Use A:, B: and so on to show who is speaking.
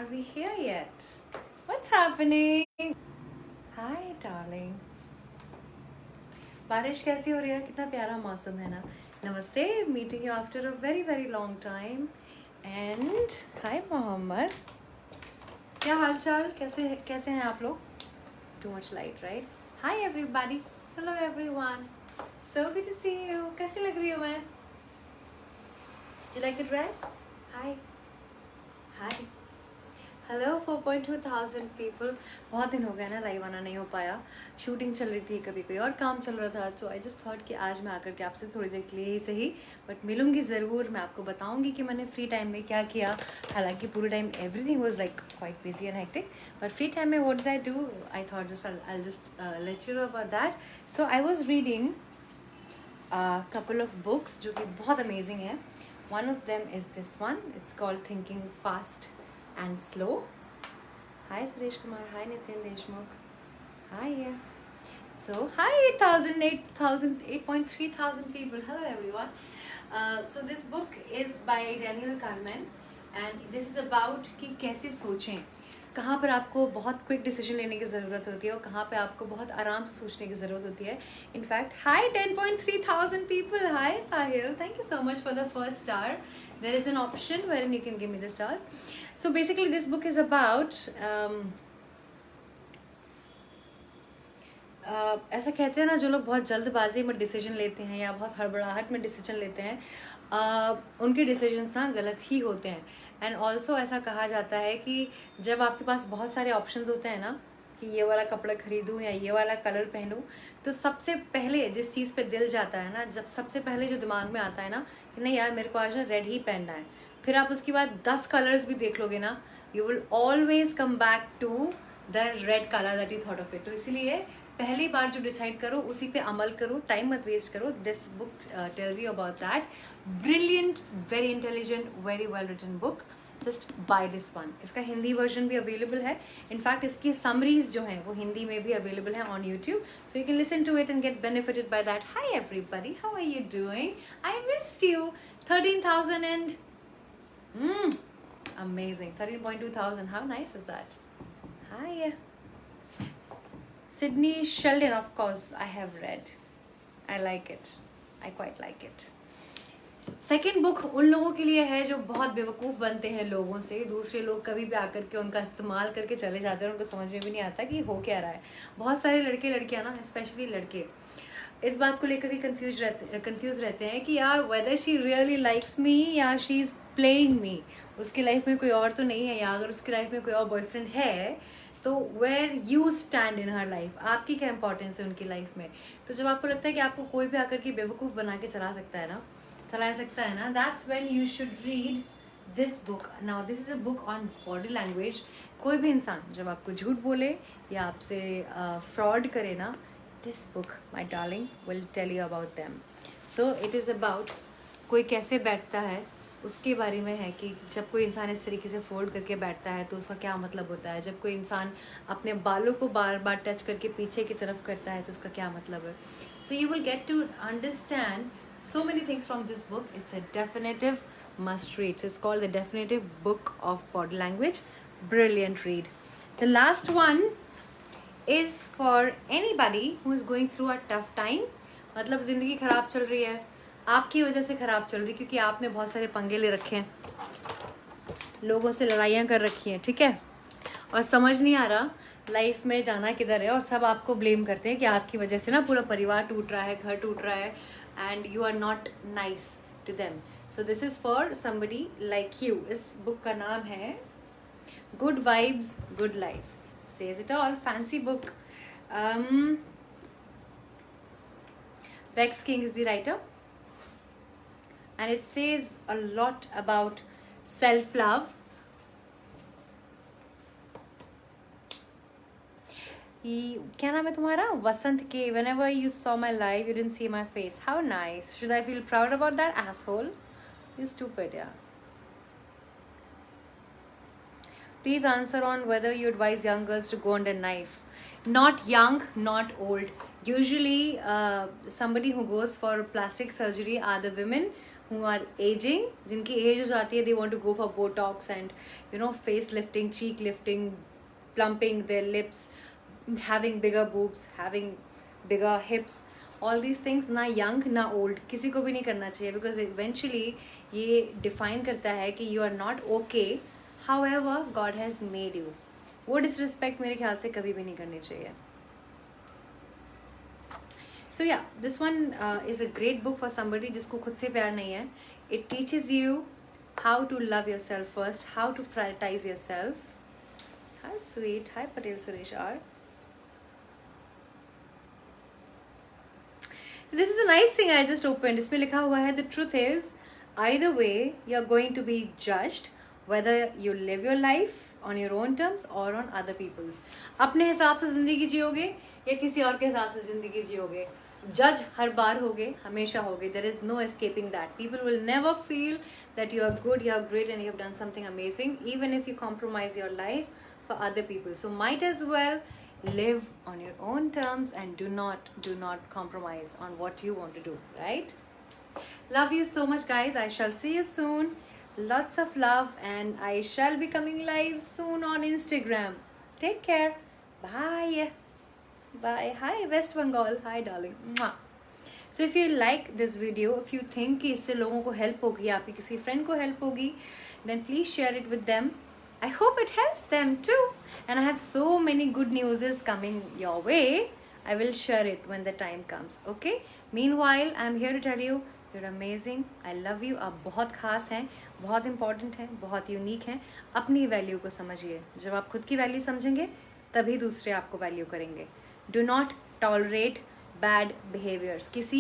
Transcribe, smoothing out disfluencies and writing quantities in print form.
A: Are we here yet? What's happening? Hi, darling. बारिश कैसी हो रही है? कितना प्यारा मौसम है ना. नमस्ते, meeting you after a very very long time. And hi Mohammad. क्या हाल चाल? कैसे हैं आप लोग? Too much light, right? Hi everybody. Hello everyone. So good to see you. कैसी लग रही हूँ मैं? Do you like the dress? Hi. Hi. Hello 4.2 thousand people. बहुत दिन हो गया ना, लाइव आना नहीं हो पाया. शूटिंग चल रही थी, कभी कोई और काम चल रहा था, तो आई जस्ट थॉट कि आज मैं आकर के आपसे थोड़ी देर के लिए ही सही बट मिलूंगी ज़रूर. मैं आपको बताऊंगी कि मैंने फ्री टाइम में क्या किया. हालांकि पूरे time everything was like quite busy and hectic, but free time में what did I do? I thought just I just let you know about that. So I was reading couple of books जो कि बहुत amazing है. One of them is this one. It's called Thinking Fast and Slow. Hi Suresh Kumar. Hi Nitin Deshmukh. Hi. Yeah. So hi 8.3 thousand people. Hello everyone. So this book is by Daniel Kahneman and this is about कि कैसे सोचें, कहाँ पर आपको बहुत quick decision लेने की ज़रूरत होती है और कहाँ पे आपको बहुत आराम से सोचने की ज़रूरत होती है. In fact hi 10.3 thousand people. Hi Sahil, thank you so much for the first star. There is an option where you can give me the stars. So basically this book is about ऐसा कहते हैं ना, जो लोग बहुत जल्दबाजी में डिसीजन लेते हैं या बहुत हड़बड़ाहट में डिसीजन लेते हैं, उनके डिसीजंस ना गलत ही होते हैं. एंड ऑल्सो ऐसा कहा जाता है कि जब आपके पास बहुत सारे ऑप्शंस होते हैं ना, कि ये वाला कपड़ा खरीदूं या ये वाला कलर पहनूं, तो सबसे पहले जिस चीज़ पे दिल जाता है ना, जब सबसे पहले जो दिमाग में आता है ना कि नहीं यार मेरे को आज ना रेड ही पहनना है, फिर आप उसके बाद 10 कलर्स भी देख लोगे ना, you will always come back to the red colour that you thought of it. तो इसलिए पहली बार जो डिसाइड करो उसी पे अमल करो, टाइम मत वेस्ट करो. This book tells you about that. Brilliant, very intelligent, very well written book. Just buy this one. इसका हिंदी वर्जन भी अवेलेबल है. इनफैक्ट इसकी समरीज जो हैं वो हिंदी में भी अवेलेबल है on YouTube, so you can listen to it and get benefited by that. Hi everybody, how are you doing? I missed you. 13,000 and amazing. 13.2 thousand. How nice is that? Hi. Sydney Sheldon, of course, I have read. I like it. I quite like it. Second book उन लोगों के लिए है जो बहुत बेवकूफ़ बनते हैं लोगों से. दूसरे लोग कभी भी आकर के उनका इस्तेमाल करके चले जाते हैं, उनको समझ में भी नहीं आता कि हो क्या रहा है. बहुत सारे लड़के लड़कियां ना, स्पेशली लड़के, इस बात को लेकर ही कंफ्यूज रहते हैं कि यार whether she really likes me या शी इज़ प्लेइंग मी. उसकी लाइफ में कोई और तो नहीं है, या अगर उसकी लाइफ में कोई और बॉयफ्रेंड है तो where you stand in her life, आपकी क्या इंपॉर्टेंस है उनकी लाइफ में. तो जब आपको लगता है कि आपको कोई भी आकर के बेवकूफ़ बना के चला सकता है ना, that's when you should read this book. Now this is a book on body language. कोई भी इंसान जब आपको झूठ बोले या आपसे फ्रॉड करे ना, this book my darling will tell you about them. So it is about कोई कैसे बैठता है उसके बारे में है, कि जब कोई इंसान इस तरीके से फोल्ड करके बैठता है तो उसका क्या मतलब होता है. जब कोई इंसान अपने बालों को बार बार टच करके पीछे की तरफ करता है तो उसका क्या मतलब है. So you will get to understand so many things from this book. It's a definitive must read. It's called the definitive book of body language. Brilliant read. The last one is for anybody who is going through a tough time. मतलब ज़िंदगी ख़राब चल रही है, आपकी वजह से ख़राब चल रही है, क्योंकि आपने बहुत सारे पंगे ले रखे हैं, लोगों से लड़ाइयाँ कर रखी हैं, ठीक है, और समझ नहीं आ रहा लाइफ में जाना किधर है, और सब आपको ब्लेम करते हैं कि आपकी वजह से ना पूरा परिवार टूट रहा है, घर टूट रहा है, and you are not nice to them. So this is for somebody like you. इस बुक का नाम है good vibes good life. Says it all. Fancy book. Vex King is the writer, and it says a lot about self-love. क्या नाम है तुम्हारा? वसंत के. Whenever you saw my live, you didn't see my face. How nice. Should I feel proud about that, asshole? You stupid, yeah. Please answer on whether you advise young girls to go under knife. Not young, not old. Usually somebody who goes for plastic surgery are the women who are aging, जिनकी as हो जाती है, they want to go for botox and face lifting, cheek lifting, plumping their lips, having bigger boobs, having bigger hips, all these things ना young ना old किसी को भी नहीं करना चाहिए, because eventually ये define करता है कि you are not okay however God has made you. वो disrespect मेरे ख्याल से कभी भी नहीं करनी चाहिए. So yeah, this one is a great book for somebody जिसको खुद से प्यार नहीं है. It teaches you how to love yourself first, how to prioritize yourself. Hi sweet, hi Patel Suresh R. This is a nice thing I just opened. इसमें लिखा हुआ है, the truth is either way you're going to be judged whether you live your life on your own terms or on other people's. अपने हिसाब से जिंदगी जियोगे या किसी और के हिसाब से जिंदगी जियोगे, जज हर बार होगे, हमेशा होगे. There is no escaping that. People will never feel that you are good, you are great and you have done something amazing even if you compromise your life for other people. So might as well live on your own terms and do not compromise on what you want to do, right? Love you so much guys. I shall see you soon. Lots of love and I shall be coming live soon on Instagram. Take care. Bye. Bye. Hi West Bengal. Hi darling. Mwah. So if you like this video, if you think कि इससे लोगों को help होगी, आपकी किसी friend को help होगी, then please share it with them. I hope it helps them too. And I have so many good news coming your way. I will share it when the time comes. Okay? Meanwhile, I'm here to tell you, you're amazing. I love you. आप बहुत खास हैं, बहुत important हैं, बहुत unique हैं. अपनी value को समझिए. जब आप खुद की value समझेंगे, तभी दूसरे आपको value करेंगे. Do not tolerate bad behaviors. किसी